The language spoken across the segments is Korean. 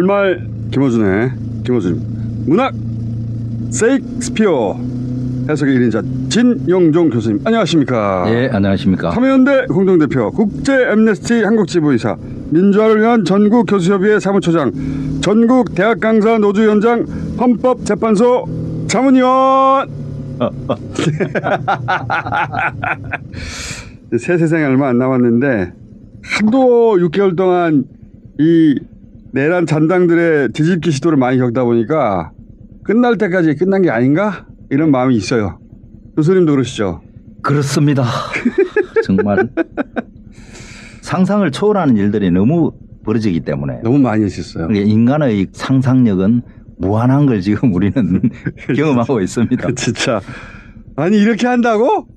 별말 김어준의 김어준 문학 세익스피어 해석의 1인자 진영종 교수님 안녕하십니까? 예, 안녕하십니까? 참여연대 공동대표 국제 엠네스티 한국지부이사 민주화를 위한 전국교수협의회 사무처장 전국대학 강사 노조위원장 헌법재판소 자문위원 새 세상이 얼마 안 남았는데 하도 6개월 동안 이 내란 잔당들의 뒤집기 시도를 많이 겪다 보니까 끝날 때까지 끝난 게 아닌가? 이런 마음이 있어요. 교수님도 그러시죠? 그렇습니다. 정말 상상을 초월하는 일들이 너무 벌어지기 때문에 너무 많이 했었어요. 인간의 상상력은 무한한 걸 지금 우리는 경험하고 있습니다. 진짜 아니 이렇게 한다고?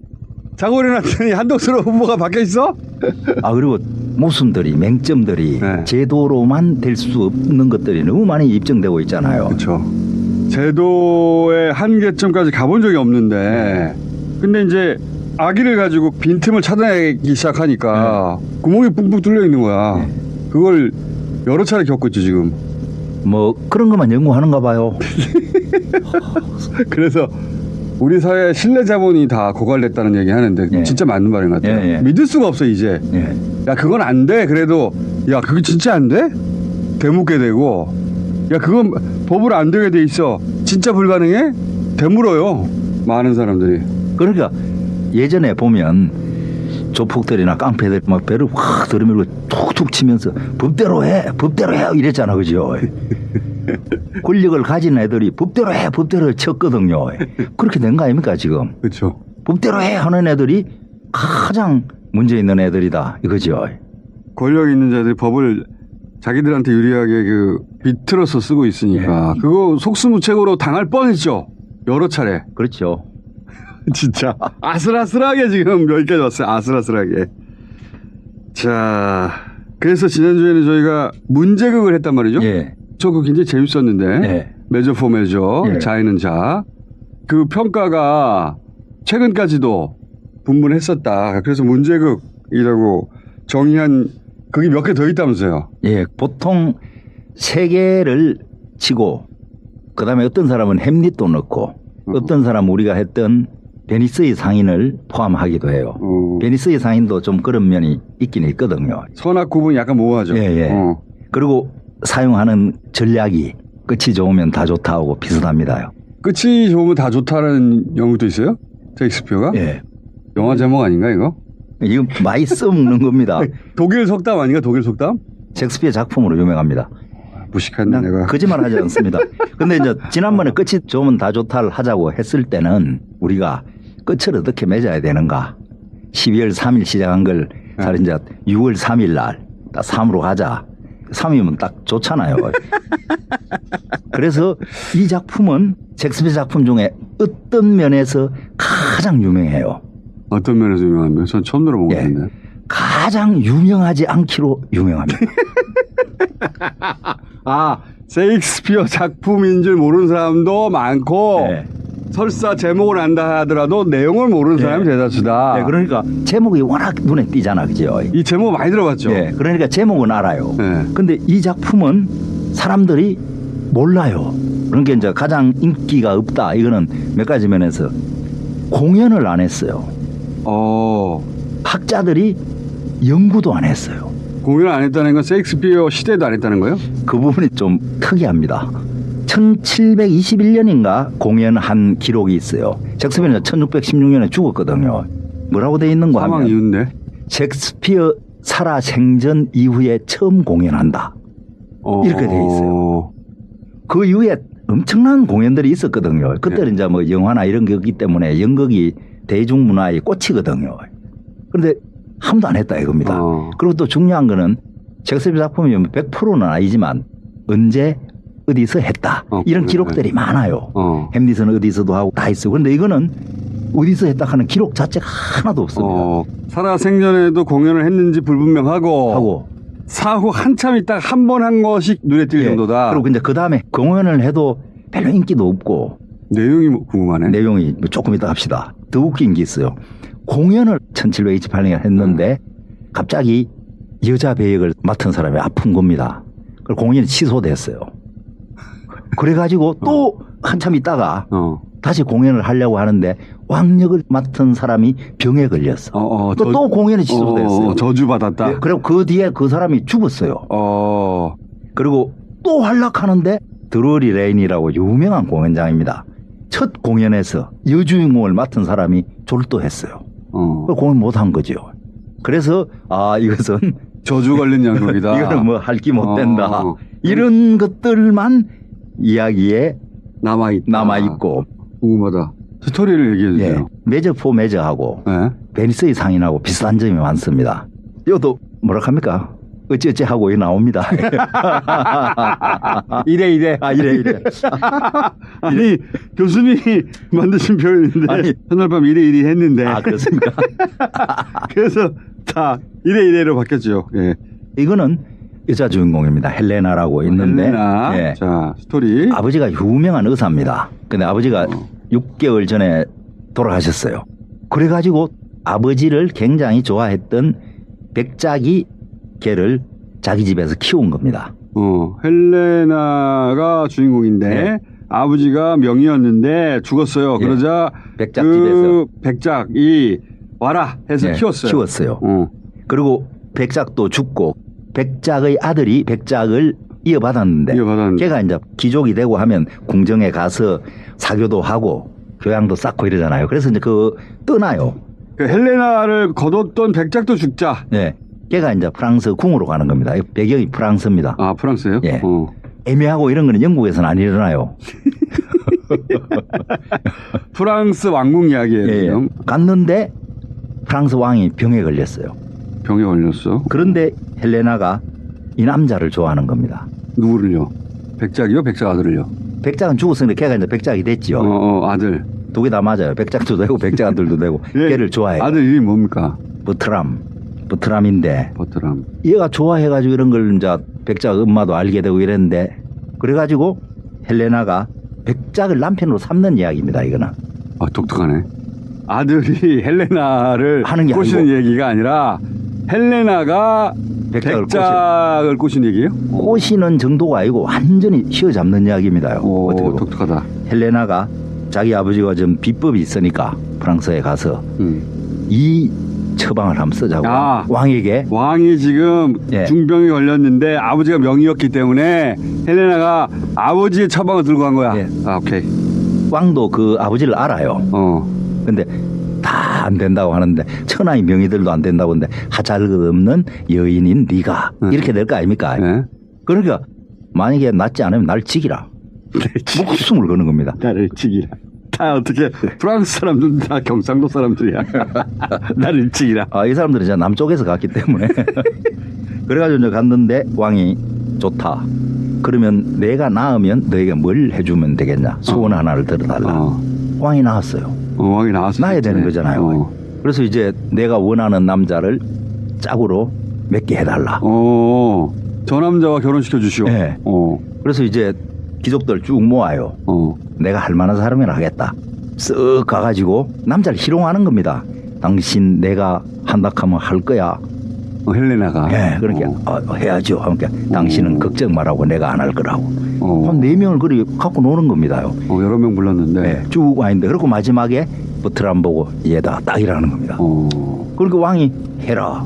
자고 일어났더니 한덕수로 후보가 바뀌어 있어? 아 그리고 모순들이 맹점들이 네. 제도로만 될 수 없는 것들이 너무 많이 입증되고 있잖아요. 그렇죠. 제도의 한계점까지 가본 적이 없는데 근데 이제 아기를 가지고 빈틈을 찾아내기 시작하니까 구멍이 뿡뿡 뚫려 있는 거야. 그걸 여러 차례 겪었죠 지금. 뭐 그런 것만 연구하는가 봐요. 그래서 우리 사회 신뢰 자본이 다 고갈됐다는 얘기 하는데 예. 진짜 맞는 말인 것 같아요. 예. 믿을 수가 없어 이제. 예. 야 그건 안 돼. 그래도 야 그게 진짜 안 돼? 되묻게 되고 야 그건 법으로 안 되게 돼 있어. 진짜 불가능해? 되물어요. 많은 사람들이. 그러니까 예전에 보면 조폭들이나 깡패들 막 배를 확 들이밀고 툭툭 치면서 법대로 해 이랬잖아, 그죠? 권력을 가진 애들이 법대로 해 쳤거든요. 그렇게 된 거 아닙니까 지금? 그렇죠. 법대로 해 하는 애들이 가장 문제 있는 애들이다 이거죠. 권력 있는 자들이 법을 자기들한테 유리하게 그 비틀어서 쓰고 있으니까 그거 속수무책으로 당할 뻔했죠. 여러 차례. 그렇죠. 진짜 아슬아슬하게 지금 여기까지 왔어요. 아슬아슬하게. 자, 그래서 지난주에는 저희가 문제극을 했단 말이죠. 예. 저 그거 굉장히 재밌었는데 예. 메저 포 메저 예. 자에는 자. 그 평가가 최근까지도 분분했었다. 그래서 문제극이라고 정의한 그게 몇 개 더 있다면서요. 예, 보통 3개를 치고 그다음에 어떤 사람은 햄릿도 넣고 어떤 사람은 우리가 했던 베니스의 상인을 포함하기도 해요. 베니스의 상인도 좀 그런 면이 있긴 있거든요. 선악 구분이 약간 모호하죠. 예. 그리고 사용하는 전략이 끝이 좋으면 다 좋다 하고 비슷합니다요. 끝이 좋으면 다 좋다는 연구도 있어요? 셰익스피어가? 예. 영화 제목 아닌가 이거? 이거 많이 써먹는 겁니다. 독일 속담 아닌가? 독일 속담? 셰익스피어 작품으로 유명합니다. 무식한 내가. 거짓말 하지 않습니다. 근데 이제 지난번에 끝이 좋으면 다 좋다를 하자고 했을 때는 우리가 끝을 어떻게 맺어야 되는가. 12월 3일 시작한 걸 사실 이제 6월 3일 날 딱 3으로 가자. 3이면 딱 좋잖아요. 그래서 이 작품은 셰익스피어 작품 중에 어떤 면에서 가장 유명해요. 어떤 면에서 유명합니까? 전 처음 들어본 것 같은데. 가장 유명하지 않기로 유명합니다. 아, 셰익스피어 작품인 줄 모르는 사람도 많고 네. 설사 제목을 안다 하더라도 내용을 모르는 사람이 대다수다. 네, 그러니까 제목이 워낙 눈에 띄잖아, 그죠? 이 제목 많이 들어봤죠? 네, 그러니까 제목은 알아요. 네. 근데 이 작품은 사람들이 몰라요. 그러니까 이제 가장 인기가 없다. 이거는 몇 가지 면에서 공연을 안 했어요. 학자들이 연구도 안 했어요. 공연을 안 했다는 건 셰익스피어 시대도 안 했다는 거예요? 그 부분이 좀 특이합니다. 1721년인가 공연한 기록이 있어요. 셰익스피어는 1616년에 죽었거든요. 뭐라고 돼 있는 거 사망 하면 이유인데? 셰익스피어 살아 생전 이후에 처음 공연한다. 이렇게 돼 있어요. 그 이후에 엄청난 공연들이 있었거든요. 그때는 이제 뭐 영화나 이런 게 없기 때문에 연극이 대중문화의 꽃이거든요. 그런데 아무도 안 했다 이겁니다. 그리고 또 중요한 거는 셰익스피어 작품이 100%는 아니지만 언제 어디서 했다. 이런 기록들이 많아요. 햄릿은 어디서도 하고 다 있어요. 그런데 이거는 어디서 했다 하는 기록 자체가 하나도 없습니다. 살아생전에도 공연을 했는지 불분명하고 사후 한참 있다가 한 번 한 것이 눈에 띌 정도다. 그리고 이제 그 다음에 공연을 해도 별로 인기도 없고 내용이 궁금하네. 내용이 조금 이따 합시다. 더 웃긴 게 있어요. 공연을 1728년에 했는데 갑자기 여자 배역을 맡은 사람이 아픈 겁니다. 그 공연이 취소됐어요. 그래가지고 또 한참 있다가 다시 공연을 하려고 하는데 왕역을 맡은 사람이 병에 걸렸어. 또 공연이 취소됐어요. 저주받았다. 네, 그리고 그 뒤에 그 사람이 죽었어요. 그리고 또 활락하는데 드로리 레인이라고 유명한 공연장입니다. 첫 공연에서 여주인공을 맡은 사람이 졸도했어요. 공연 못한 거죠. 그래서 이것은 저주 걸린 연극이다. 이거는 뭐 할 기 못 된다. 이런 것들만 이야기에 남아있고. 궁금하다. 스토리를 얘기해 주세요. 예, 메저 포 메저하고 네. 베니스의 상인하고 비슷한 점이 많습니다. 이것도 뭐라 합니까? 어찌어찌 하고 나옵니다. 이래. 이래. 아니 교수님이 만드신 표현인데 아니. 첫날밤 이래 했는데. 그렇습니까? 그래서 다 이래로 바뀌었죠. 예. 이거는 여자 주인공입니다. 헬레나라고 있는데. 헬레나. 예. 자 스토리. 아버지가 유명한 의사입니다. 근데 아버지가 6개월 전에 돌아가셨어요. 그래가지고 아버지를 굉장히 좋아했던 백작이 걔를 자기 집에서 키운 겁니다. 헬레나가 주인공인데 네. 아버지가 명의였는데 죽었어요. 예. 그러자 백작 그 집에서 백작이 와라 해서 예, 키웠어요. 그리고 백작도 죽고 백작의 아들이 백작을 이어받았는데 걔가 이제 귀족이 되고 하면 궁정에 가서 사교도 하고 교양도 쌓고 이러잖아요. 그래서 이제 떠나요. 그 헬레나를 거뒀던 백작도 죽자. 네. 걔가 이제 프랑스 궁으로 가는 겁니다. 배경이 프랑스입니다. 프랑스예요? 예. 애매하고 이런 거는 영국에서는 안 일어나요. 프랑스 왕궁 이야기예요. 예. 갔는데 프랑스 왕이 병에 걸렸어요. 병에 걸렸어. 그런데 헬레나가 이 남자를 좋아하는 겁니다. 누구를요? 백작이요? 백작 아들을요? 백작은 죽었으니까 걔가 이제 백작이 됐지요. 아들. 두 개 다 맞아요. 백작도 되고 백작 아들도 되고. 예. 걔를 좋아해요. 아들 이름이 뭡니까? 버트람인데 버트람. 얘가 좋아해가지고 이런 걸 이제 백작 엄마도 알게 되고 이랬는데 그래가지고 헬레나가 백작을 남편으로 삼는 이야기입니다. 이거는. 독특하네. 아들이 헬레나를 하는 게 꼬시는 아니고. 얘기가 아니라 헬레나가 백작을 꼬신 얘기예요? 꼬시는 정도가 아니고 완전히 휘어잡는 이야기입니다. 오, 독특하다. 헬레나가 자기 아버지가 좀 비법이 있으니까 프랑스에 가서 이 처방을 한번 쓰자고 왕에게. 왕이 지금 예. 중병이 걸렸는데 아버지가 명의였기 때문에 헬레나가 아버지의 처방을 들고 간 거야. 예. 오케이. 왕도 그 아버지를 알아요. 근데 다 안 된다고 하는데 천하의 명의들도 안 된다고 하는데 하잘것없는 여인인 네가 이렇게 될 거 아닙니까? 네. 그러니까 만약에 낫지 않으면 날 죽이라. 목숨을 거는 겁니다. 나를 죽이라. 다 어떻게 프랑스 사람들은 다 경상도 사람들이야. 나를 죽이라. 이 사람들은 이제 남쪽에서 갔기 때문에 그래가지고 이제 갔는데 왕이 좋다. 그러면 내가 낳으면 너에게 뭘 해주면 되겠냐? 소원 하나를 들어달라. 왕이 낳았어요. 왕이 나왔어요. 낳아야 되는 거잖아요. 그래서 이제 내가 원하는 남자를 짝으로 맺게 해달라. 저 남자와 결혼시켜 주시오. 네. 그래서 이제 귀족들 쭉 모아요. 내가 할 만한 사람이라 하겠다. 쓱 가가지고 남자를 희롱하는 겁니다. 당신 내가 한다 하면 할 거야. 헬레나가. 예, 그러니까 해야죠. 그러니까 당신은 걱정 말하고 내가 안 할 거라고. 한 4명을 그리 갖고 노는 겁니다요. 여러 명 불렀는데. 네, 쭉 와있는데 그리고 마지막에 버트람 보고 얘다 딱 이라는 겁니다. 그러니까 왕이 해라.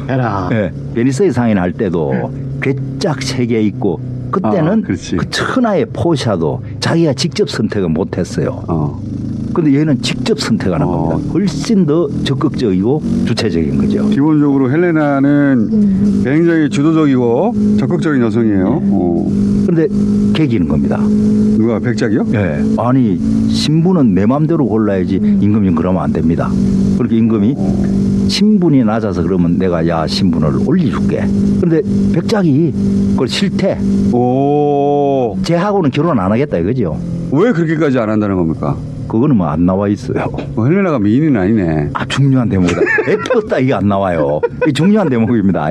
해라. 네, 베니스의 상인 할 때도 괴짝 3개 있고 그때는 그 천하의 포샤도 자기가 직접 선택을 못했어요. 근데 얘는 직접 선택하는 겁니다. 훨씬 더 적극적이고 주체적인 거죠. 기본적으로 헬레나는 굉장히 주도적이고 적극적인 여성이에요. 그런데 개기는 겁니다. 누가 백작이요? 네. 아니 신부는 내 맘대로 골라야지 임금이 그러면 안 됩니다. 그렇게 임금이 신분이 낮아서 그러면 내가 야 신분을 올려줄게. 그런데 백작이 그걸 싫대. 쟤하고는 결혼 안 하겠다 이거죠. 왜 그렇게까지 안 한다는 겁니까? 그거는 뭐 안 나와 있어요. 헬레나가 미인은 아니네. 중요한 대목이다. F 이게 안 나와요. 이게 중요한 대목입니다.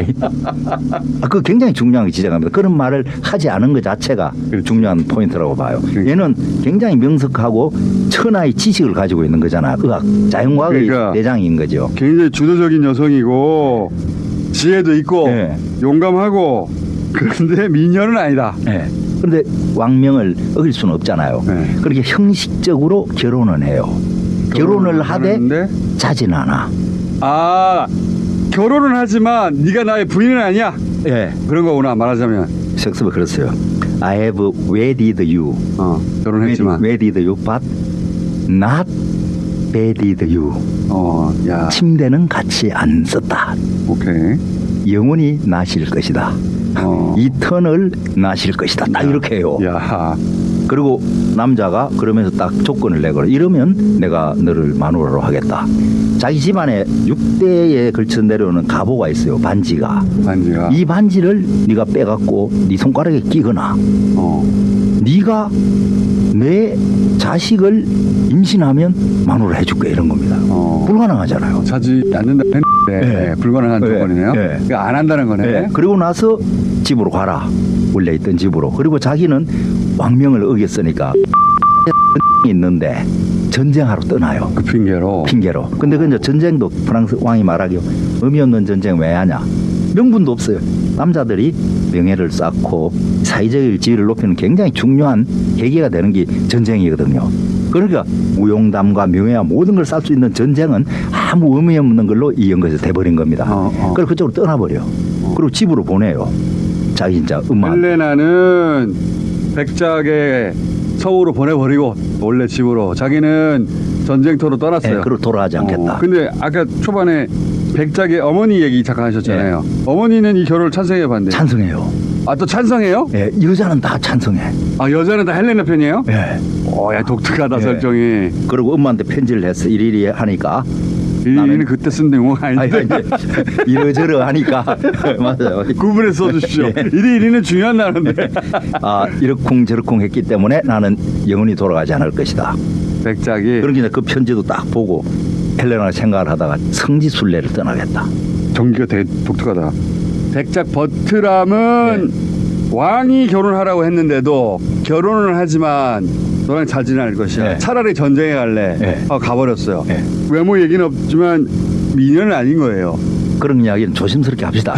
그 굉장히 중요한 게 지적합니다. 그런 말을 하지 않은 것 자체가 중요한 포인트라고 봐요. 얘는 굉장히 명석하고 천하의 지식을 가지고 있는 거잖아. 의학, 자연과학의 대장인 거죠. 굉장히 주도적인 여성이고 지혜도 있고 용감하고 그런데 미녀는 아니다. 예. 그런데 왕명을 어길 수는 없잖아요. 네. 그렇게 형식적으로 결혼은 해요. 결혼을 하되 하는데 자진 않아. 아 결혼은 하지만 네가 나의 부인은 아니야. 예. 그런 거구나 말하자면. 섹스가 그랬어요. I have wedded you. 결혼했지만. wedded you, but not bedded you. 야, 침대는 같이 안 썼다. 오케이. 영원히 나실 것이다. 이터널 나실 것이다. 딱 이렇게 해요. 야, 그리고 남자가 그러면서 딱 조건을 내고 이러면 내가 너를 마누라로 하겠다. 자기 집안에 6대에 걸쳐 내려오는 가보가 있어요. 반지가. 반지가. 이 반지를 네가 빼갖고 네 손가락에 끼거나 네가 내 자식을 임신하면 마누라 해줄게 이런 겁니다. 불가능하잖아요. 자지 않는다 했는데 네. 불가능한 네. 조건이네요. 네. 그러니까 안 한다는 거네. 네. 그리고 나서 집으로 가라. 원래 있던 집으로. 그리고 자기는 왕명을 어겼으니까 있는데 전쟁하러 떠나요. 그 핑계로. 핑계로. 근데 그 이제 전쟁도 프랑스 왕이 말하기로 의미 없는 전쟁 왜 하냐? 명분도 없어요. 남자들이 명예를 쌓고 사회적 지위를 높이는 굉장히 중요한 계기가 되는 게 전쟁이거든요. 그러니까 무용담과 명예와 모든 걸 쌓을 수 있는 전쟁은 아무 의미 없는 걸로 이 연것이 돼버린 겁니다. 그래서 그쪽으로 떠나버려. 그리고 집으로 보내요. 자기 진짜 엄마. 헬레나는 백작의 성으로 보내버리고 원래 집으로 자기는 전쟁터로 떠났어요. 그리고 돌아가지 않겠다. 근데 아까 초반에 백작의 어머니 얘기 잠깐 하셨잖아요. 어머니는 이 결혼을 찬성해 봤는데. 찬성해요. 아, 또 찬성해요? 예, 여자는 다 찬성해. 아, 여자는 다 헬레나 편이에요? 예. 야, 독특하다 예. 설정이. 그리고 엄마한테 편지를 했어. 이리이리 하니까. 이는 그때 쓴 내용 아닌데. 아니, 이러저러 하니까. 맞아요. 구분해 써주십시오. 예. 이리는 중요한 단어인데. 아, 이러쿵저러쿵 했기 때문에 나는 영원히 돌아가지 않을 것이다. 백작이 그러니까 그 편지도 딱 보고 헬레나가 생각을 하다가 성지순례를 떠나겠다. 전기가 되게 독특하다. 백작 버트람은 왕이 결혼하라고 했는데도 결혼을 하지만 너랑 잘 지낼 것이야. 네. 차라리 전쟁에 갈래. 네. 하고 가버렸어요. 네. 외모 얘기는 없지만 미녀는 아닌 거예요. 그런 이야기는 조심스럽게 합시다.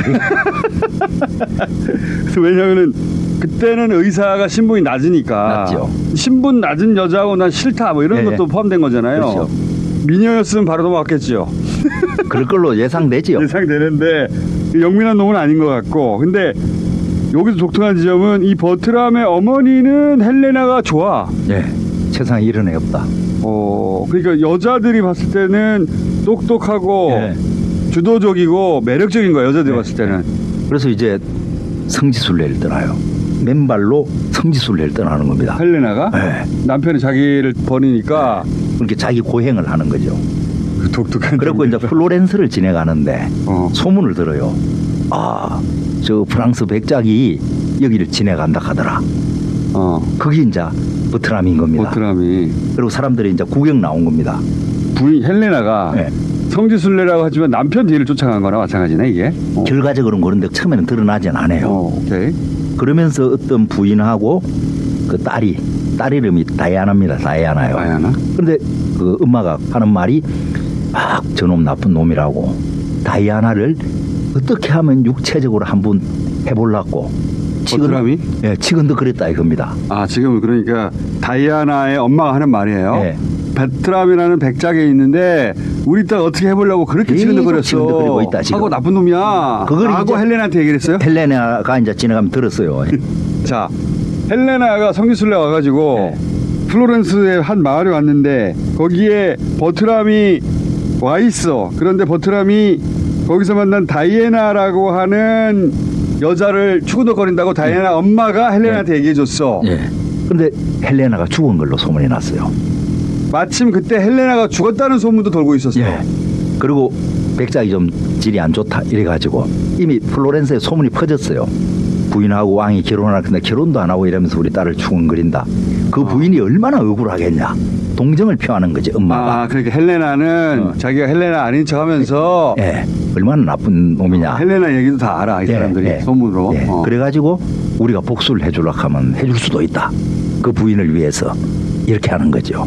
그래서 왜냐면은 그때는 의사가 신분이 낮으니까 낮죠. 신분 낮은 여자하고 난 싫다 뭐 이런 네. 것도 포함된 거잖아요. 그렇죠. 미녀였으면 바로 넘어갔겠죠. 그럴 걸로 예상되지요. 예상되는데 영민한 놈은 아닌 것 같고, 근데 여기서 독특한 지점은 이 버트람의 어머니는 헬레나가 좋아. 예, 세상에 이런 애 없다. 그러니까 여자들이 봤을 때는 똑똑하고 예. 주도적이고 매력적인 거야, 여자들이 네. 봤을 때는. 그래서 이제 성지순례를 떠나요. 맨발로 성지순례를 떠나는 겁니다. 헬레나가 예. 남편이 자기를 버리니까 그렇게 자기 고행을 하는 거죠. 그 독특한. 그리고 이제 플로렌스를 지내가는데 소문을 들어요. 아, 저 프랑스 백작이 여기를 지내간다 하더라. 그게 이제 버트람인 겁니다. 버트람이 그리고 사람들이 이제 구경 나온 겁니다. 부인 헬레나가 네. 성지순례라고 하지만 남편 뒤를 쫓아간 거나 마찬가지네 이게. 결과적으로는 그런데 처음에는 드러나진 않아요. 오케이. 그러면서 어떤 부인하고 그 딸 이름이 다이아나입니다. 다이아나요. 다이아나? 근데 그 엄마가 하는 말이 아, 저놈 나쁜 놈이라고. 다이아나를 어떻게 하면 육체적으로 한번 해보려고. 버트람이? 예, 지금도 그랬다 이겁니다. 아, 지금 그러니까 다이아나의 엄마가 하는 말이에요. 예. 베트람이라는 백작에 있는데 우리 딸 어떻게 해보려고 그렇게 계속 치근덕거렸어. 치근덕거리고 있다, 지금. 하고 나쁜 놈이야. 그걸 하고 이제 헬레나한테 얘기를 했어요. 헬레나가 이제 지나가면 들었어요. 자, 헬레나가 성지순례 와가지고 플로렌스의 한 마을에 왔는데 거기에 버트람이 와 있어. 그런데 버트람이 거기서 만난 다이애나라고 하는 여자를 추구덕거린다고 다이애나 엄마가 헬레나한테 얘기해줬어. 예. 근데 헬레나가 죽은 걸로 소문이 났어요. 마침 그때 헬레나가 죽었다는 소문도 돌고 있었어. 예. 그리고 백작이 좀 질이 안 좋다 이래가지고 이미 플로렌스에 소문이 퍼졌어요. 부인하고 왕이 결혼할 건데 결혼도 안 하고 이러면서 우리 딸을 추궁거린다. 그 부인이 얼마나 억울하겠냐. 동정을 표하는 거지 엄마가. 아, 그러니까 헬레나는 자기가 헬레나 아닌 척하면서 예. 얼마나 나쁜 놈이냐. 헬레나 얘기도 다 알아 이 사람들이 소문으로. 예. 그래가지고 우리가 복수를 해주려고 하면 해줄 수도 있다. 그 부인을 위해서 이렇게 하는 거죠.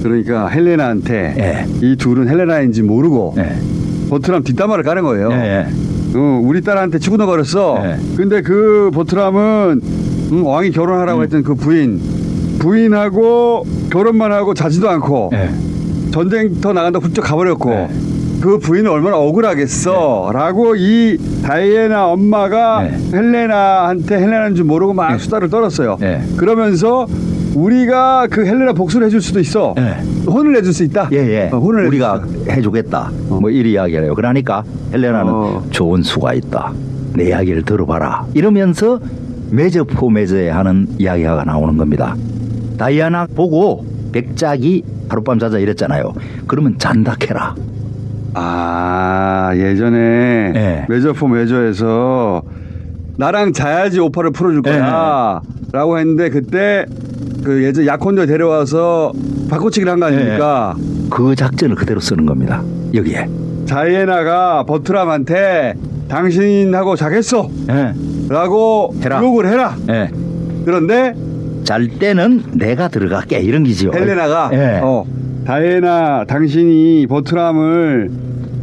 그러니까 헬레나한테 이 둘은 헬레나인지 모르고 예. 버트람 뒷담화를 까는 거예요. 예. 우리 딸한테 치고나 걸었어. 네. 근데 그 버트람은 왕이 결혼하라고 했던 그 부인하고 결혼만 하고 자지도 않고 예. 전쟁터 나간다 훌쩍 가버렸고 네. 그 부인은 얼마나 억울하겠어 라고 이 다이애나 엄마가 네. 헬레나한테 헬레나인 줄 모르고 막 수다를 떨었어요. 네. 그러면서 우리가 그 헬레나 복수를 해줄 수도 있어. 예. 혼을 내줄 수 있다. 예. 혼을 우리가 해주겠다. 뭐 이리 이야기를 해요. 그러니까 헬레나는 좋은 수가 있다. 내 이야기를 들어봐라. 이러면서 메저포메저에 하는 이야기가 나오는 겁니다. 다이아나 보고 백작이 하룻밤 자자 이랬잖아요. 그러면 잔다 캐라. 아 예전에 네. 메저포 메저에서 나랑 자야지 오빠를 풀어줄 거야 라고 했는데 그때 그 예전 약혼녀 데려와서 바꿔치기를 한 거 아닙니까? 그 작전을 그대로 쓰는 겁니다. 여기에. 다이애나가 버트람한테 당신하고 자겠어 예. 라고 해라. 욕을 해라. 예. 그런데 잘 때는 내가 들어갈게 이런 기지요. 헬레나가 예. 다이애나 당신이 버트람을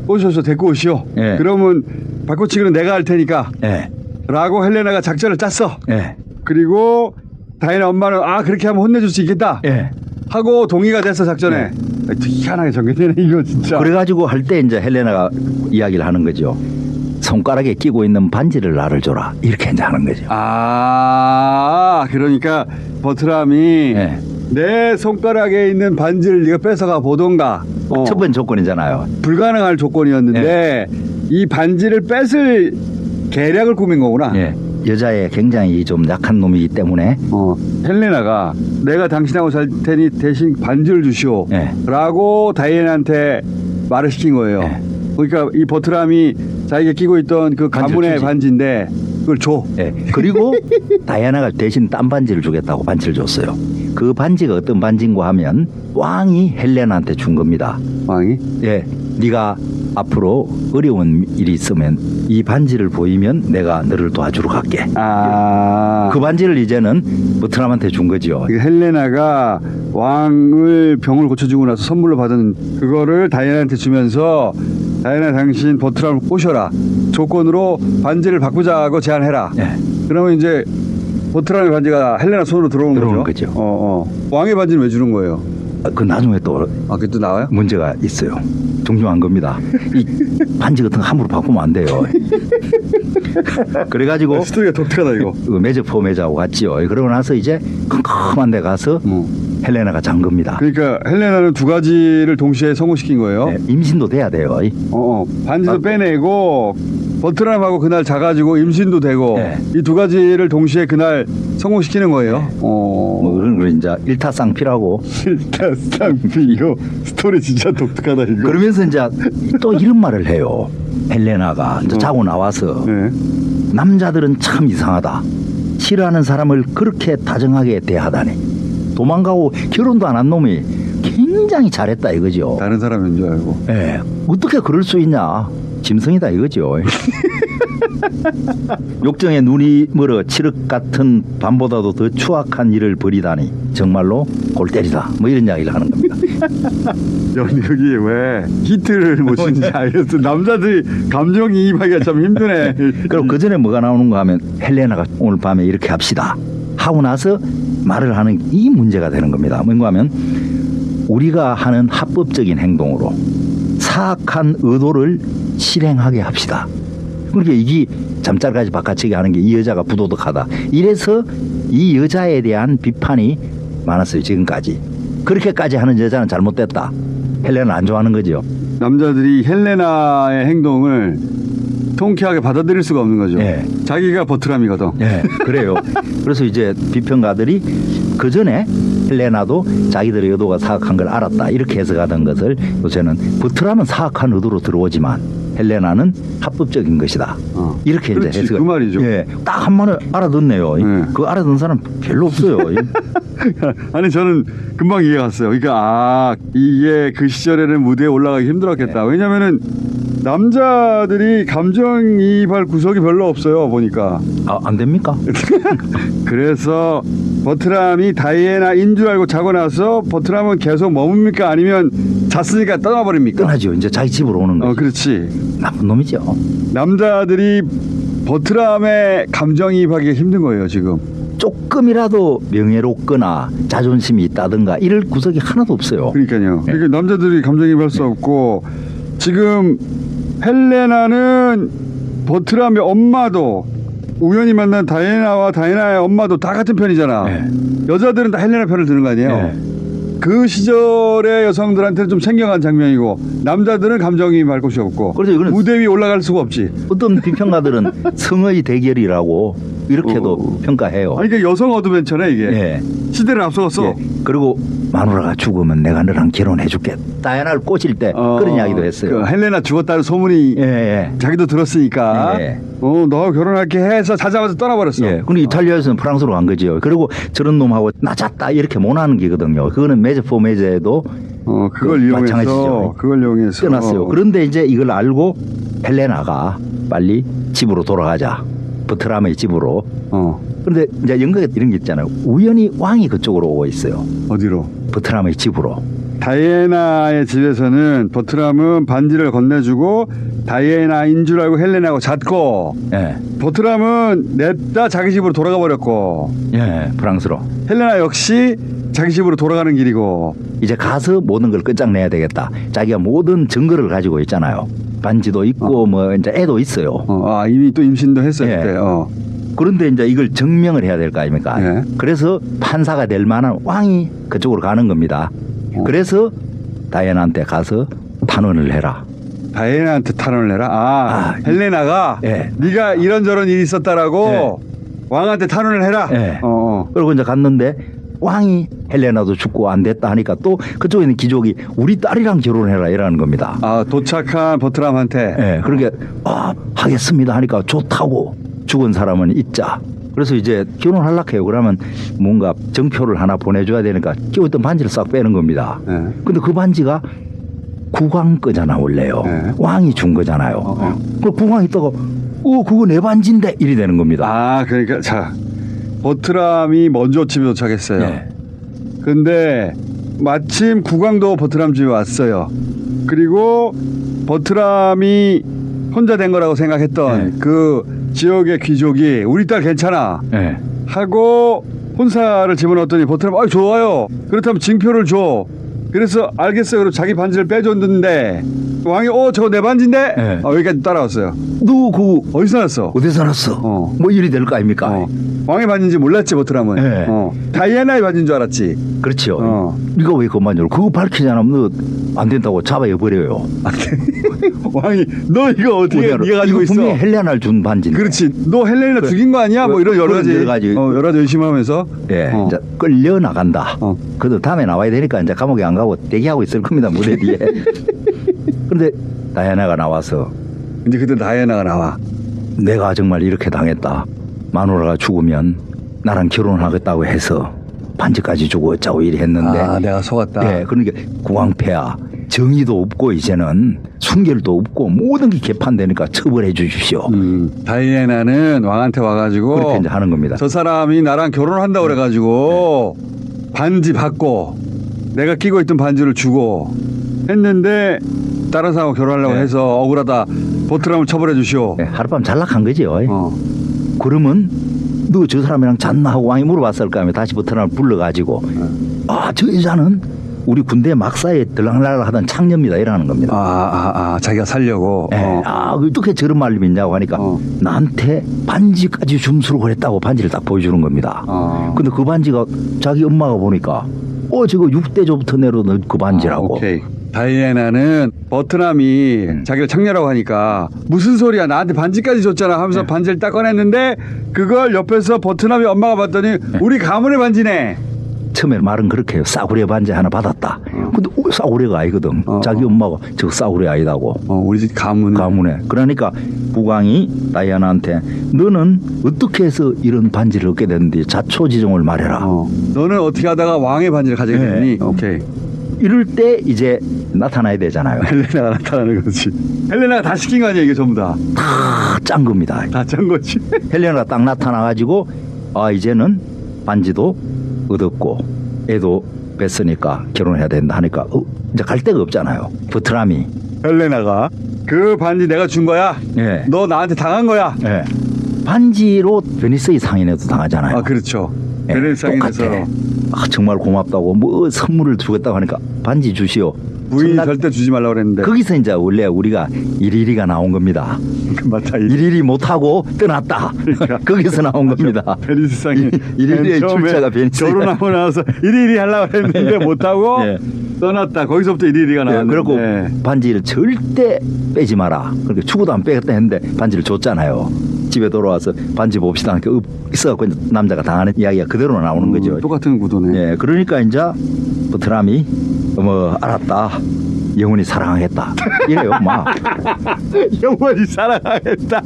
꼬셔서 데리고 오시오. 예. 그러면 바꿔치기는 내가 할 테니까 예. 라고 헬레나가 작전을 짰어. 예. 그리고 다이애나 엄마는 그렇게 하면 혼내줄 수 있겠다 예. 하고 동의가 됐어 작전에. 희한하게 전개되네 이거 진짜. 그래가지고 할 때 이제 헬레나가 이야기를 하는 거죠. 손가락에 끼고 있는 반지를 나를 줘라. 이렇게 이제 하는 거죠. 그러니까 버트람이 예. 내 손가락에 있는 반지를 네가 뺏어가 보던가. 첫 번째 조건이잖아요. 불가능할 조건이었는데 이 반지를 뺏을 계략을 꾸민 거구나. 예. 여자에 굉장히 좀 약한 놈이기 때문에 헬레나가 내가 당신하고 잘 테니 대신 반지를 주시오 예. 라고 다이애나한테 말을 시킨 거예요. 예. 그러니까 이 버트람이 자기가 끼고 있던 그 반지를 가문의 주지. 반지인데 그걸 줘. 예. 그리고 다이아나가 대신 딴 반지를 주겠다고 반지를 줬어요. 그 반지가 어떤 반지인가 하면 왕이 헬레나한테 준 겁니다. 왕이? 예. 네가 앞으로 어려운 일이 있으면 이 반지를 보이면 내가 너를 도와주러 갈게. 그 반지를 이제는 버트람한테 준 거죠. 그 헬레나가 왕을 병을 고쳐주고 나서 선물로 받은 그거를 다이애나한테 주면서 다이애나 당신 버트람을 꼬셔라. 조건으로 반지를 바꾸자고 제안해라. 예. 그러면 이제 버트람의 반지가 헬레나 손으로 들어오는 거죠. 왕의 반지는 왜 주는 거예요? 그 나중에 또 그게 또 나와요? 문제가 있어요. 중요한 겁니다. 이 반지 같은 거 함부로 바꾸면 안 돼요. 그래가지고 스토리가 독특하다 이거. 메저포메저하고 갔지요. 그러고 나서 이제 컴컴한 데 가서 헬레나가 잔 겁니다. 그러니까 헬레나는 두 가지를 동시에 성공시킨 거예요. 네, 임신도 돼야 돼요. 반지도 빼내고 버트람하고 그날 자가지고 임신도 되고 네. 이 두 가지를 동시에 그날 성공시키는 거예요. 네. 뭐 그런 거 이제 일타쌍피라고. 일타쌍피 이거 스토리 진짜 독특하다 이거. 그러면서 이제 또 이런 말을 해요. 헬레나가 이제 자고 나와서 네. 남자들은 참 이상하다. 싫어하는 사람을 그렇게 다정하게 대하다니. 도망가고 결혼도 안 한 놈이 굉장히 잘했다 이거죠. 다른 사람인 줄 알고. 예. 어떻게 그럴 수 있냐. 짐승이다 이거죠. 욕정에 눈이 멀어 칠흑 같은 밤보다도 더 추악한 일을 벌이다니 정말로 골 때리다. 뭐 이런 이야기를 하는 겁니다. 여기 왜 히트를 못 치는지 알겠어. 남자들이 감정이입하기가 참 힘드네. 그리고 그 전에 뭐가 나오는가 하면 헬레나가 오늘 밤에 이렇게 합시다 하고 나서 말을 하는 이 문제가 되는 겁니다. 뭔가 하면 우리가 하는 합법적인 행동으로 사악한 의도를 실행하게 합시다. 그러니까 이게 잠자리까지 바꿔치기 하는 게 이 여자가 부도덕하다. 이래서 이 여자에 대한 비판이 많았어요. 지금까지. 그렇게까지 하는 여자는 잘못됐다. 헬레나는 안 좋아하는 거죠. 남자들이 헬레나의 행동을 통쾌하게 받아들일 수가 없는 거죠. 예. 자기가 버트람이거든. 예, 그래요. 그래서 이제 비평가들이 그 전에 헬레나도 자기들의 의도가 사악한 걸 알았다. 이렇게 해석하던 것을 요새는 버트람은 사악한 의도로 들어오지만 헬레나는 합법적인 것이다. 이렇게 그렇지, 이제 해석. 그 말이죠. 예, 딱 한마디를 알아듣네요. 그 알아듣는 사람 별로 없어요. 아니 저는 금방 이해가 갔어요. 그러니까 이게 그 시절에는 무대에 올라가기 힘들었겠다. 왜냐면은 남자들이 감정이입할 구석이 별로 없어요 보니까. 안 됩니까? 그래서 버트람이 다이애나인 줄 알고 자고 나서 버트람은 계속 머뭅니까 아니면 잤으니까 떠나버립니까? 떠나죠. 이제 자기 집으로 오는 거지. 그렇지. 나쁜 놈이죠. 남자들이 버트람의 감정이입하기가 힘든 거예요 지금. 조금이라도 명예롭거나 자존심이 있다든가 이럴 구석이 하나도 없어요. 그러니까요. 네. 그러니까 남자들이 감정이입할 수 없고 지금 헬레나는 버트람의 엄마도 우연히 만난 다이애나의 엄마도 다 같은 편이잖아. 네. 여자들은 다 헬레나 편을 드는 거 아니에요. 네. 그 시절의 여성들한테는 좀 생경한 장면이고 남자들은 감정이입할 곳이 없고 그래서 이거는 무대 위에 올라갈 수가 없지. 어떤 비평가들은 성의 대결이라고 이렇게도 평가해요. 아니 그러니까 여성 어드벤처네 이게. 예. 시대를 앞서갔어. 예. 그리고 마누라가 죽으면 내가 너랑 결혼해줄게. 다이애나를 꼬실 때 그런 이야기도 했어요. 그 헬레나 죽었다는 소문이 예, 예. 자기도 들었으니까 예. 너 결혼할게 해서 자자마자 떠나버렸어. 예. 근데 이탈리아에서는 프랑스로 간 거죠. 그리고 저런 놈하고 낮았다 이렇게 못하는 게거든요. 그거는 메제 포메제도 그걸 마찬가지죠. 이용해서 떠났어요. 그런데 이제 이걸 알고 헬레나가 빨리 집으로 돌아가자. 버트람의 집으로. 그런데 이제 연극에 이런 게 있잖아요. 우연히 왕이 그쪽으로 오고 있어요. 어디로? 버트람의 집으로. 다이애나의 집에서는 버트람은 반지를 건네주고 다이애나인 줄 알고 헬레나하고 잤고 예. 버트람은 냅다 자기 집으로 돌아가 버렸고 예. 프랑스로. 헬레나 역시 자기 집으로 돌아가는 길이고 이제 가서 모든 걸 끝장내야 되겠다. 자기가 모든 증거를 가지고 있잖아요. 반지도 있고 뭐 이제 애도 있어요. 이미 또 임신도 했어요. 예. 그때. 그런데 이제 이걸 증명을 해야 될 거 아닙니까? 예. 그래서 판사가 될 만한 왕이 그쪽으로 가는 겁니다. 그래서 다이애나한테 가서 탄원을 해라. 다이애나한테 탄원을 해라. 헬레나가 예. 네가 이런저런 일이 있었다라고 왕한테 탄원을 해라. 예. 그리고 이제 갔는데 왕이 헬레나도 죽고 안 됐다 하니까 또 그쪽에 있는 귀족이 우리 딸이랑 결혼해라 이라는 겁니다. 도착한 버트람한테. 예. 그러니까 하겠습니다 하니까 좋다고 죽은 사람은 잊자. 그래서 이제 결혼하려고 해요. 그러면 뭔가 정표를 하나 보내줘야 되니까 끼워있던 반지를 싹 빼는 겁니다. 예. 근데 그 반지가 국왕 거잖아 원래요. 네. 왕이 준 거잖아요. 그 국왕이 있다가 그거 내 반지인데 이리 되는 겁니다. 그러니까 자 버트람이 먼저 집에 도착했어요. 네. 근데 마침 국왕도 버트람 집에 왔어요. 그리고 버트람이 혼자 된 거라고 생각했던 그 지역의 귀족이 우리 딸 괜찮아 네. 하고 혼사를 집어넣었더니 버트람 좋아요. 그렇다면 징표를 줘. 그래서 알겠어요. 그리고 자기 반지를 빼줬는데 왕이 저거 내 반지인데 네. 여기까지 따라왔어요. 너 그거 어디서 났어? 어디서 났어? 뭐 일이 될 거 아닙니까? 왕의 반지인지 몰랐지 버트람은. 네. 다이애나의 반지인 줄 알았지. 그렇죠. 네가 왜 그만 열? 그거 밝히지 않으면 너 안 된다고 잡아버려요. 왕이 너 이거 어떻게 네가 가지고 있어? 분명히 헬레나를 준 반지인데. 그렇지. 너 헬레나 죽인 거 아니야? 뭐 이런 여러 가지 여러 가지 의심하면서. 예, 이제 끌려 나간다. 그래도 다음에 나와야 되니까 이제 감옥에 안 가고 대기하고 있을 겁니다 무대 뒤에. 그런데 다이애나가 나와서 이제 그때 다이애나가 나와. 내가 정말 이렇게 당했다. 마누라가 죽으면 나랑 결혼하겠다고 해서 반지까지 주고 어쩌고 이리 했는데. 내가 속았다. 예, 그러니까 국왕폐하 정의도 없고 이제는 순결도 없고 모든 게 개판되니까 처벌해 주십시오. 다이애나는 왕한테 와가지고 그렇게 이제 하는 겁니다. 저 사람이 나랑 결혼한다고 그래가지고 반지 받고 내가 끼고 있던 반지를 주고 했는데 다른 사람하고 결혼하려고 해서 억울하다. 버트람을 처벌해 주시오. 예, 하룻밤 잘락한 거죠. 그러면 너 저 사람이랑 잤나 하고 왕이 물어봤을 거 아니에요. 다시 버트람을 불러가지고 저 여자는 우리 군대 막사에 들락날락 하던 창녀입니다 이러는 겁니다. 자기가 살려고. 어떻게 저런 말이 있냐고 하니까 나한테 반지까지 줌수를 그랬다고 반지를 딱 보여주는 겁니다. 근데 그 반지가 자기 엄마가 보니까 저거 6대조부터 내려오는 그 반지라고. 오케이. 다이애나는 버트람이 자기를 창녀라고 하니까 무슨 소리야 나한테 반지까지 줬잖아 하면서 반지를 딱 꺼냈는데 그걸 옆에서 버트람이 엄마가 봤더니 우리 가문의 반지네. 처음에 말은 그렇게 해요. 싸구려 반지 하나 받았다. 근데 싸구려가 아니거든. 자기 엄마가 저 싸구려 아니다고. 우리 집 가문에. 그러니까 국왕이 다이애나한테 너는 어떻게 해서 이런 반지를 얻게 됐는지 자초지종을 말해라. 너는 어떻게 하다가 왕의 반지를 가지게 됐니? 오케이. 이럴 때 이제 나타나야 되잖아요. 헬레나가 나타나는 거지. 헬레나가 다 시킨 거 아니야 이게 전부 다. 다 짠 겁니다. 다 짠 거지. 헬레나가 딱 나타나가지고 아 이제는 반지도 얻었고 애도 뺐으니까 결혼해야 된다 하니까 이제 갈 데가 없잖아요. 부트람이. 헬레나가 그 반지 내가 준 거야. 예. 너 나한테 당한 거야. 예. 반지로 베니스의 상인에도 당하잖아요. 아 그렇죠. 예, 베네스 상인에서 똑같아. 아, 정말 고맙다고 뭐 선물을 주겠다고 하니까 반지 주시오. 부인이 첫날 절대 주지 말라고 그랬는데. 거기서 이제 원래 우리가 일일이가 나온 겁니다. 맞다. 일일이 못하고 떠났다. 그러니까. 거기서 나온 겁니다. 베니스 상인 일일이의 출처가 베니스. 결혼하고 나서 일일이 하려고 했는데 못하고 예. 떠났다. 거기서부터 일일이가 예, 나왔는데. 그리고 반지를 절대 빼지 마라. 그렇게 추구도 안 빼겠다 했는데 반지를 줬잖아요. 집에 돌아와서 반지 봅시다. 하니까 있어갖고 이제 남자가 당하는 이야기가 그대로 나오는 거죠. 똑같은 구도네. 예, 그러니까 이제 부트람이 뭐 알았다. 영원히 사랑하겠다. 이래요, 막. 영원히 사랑하겠다.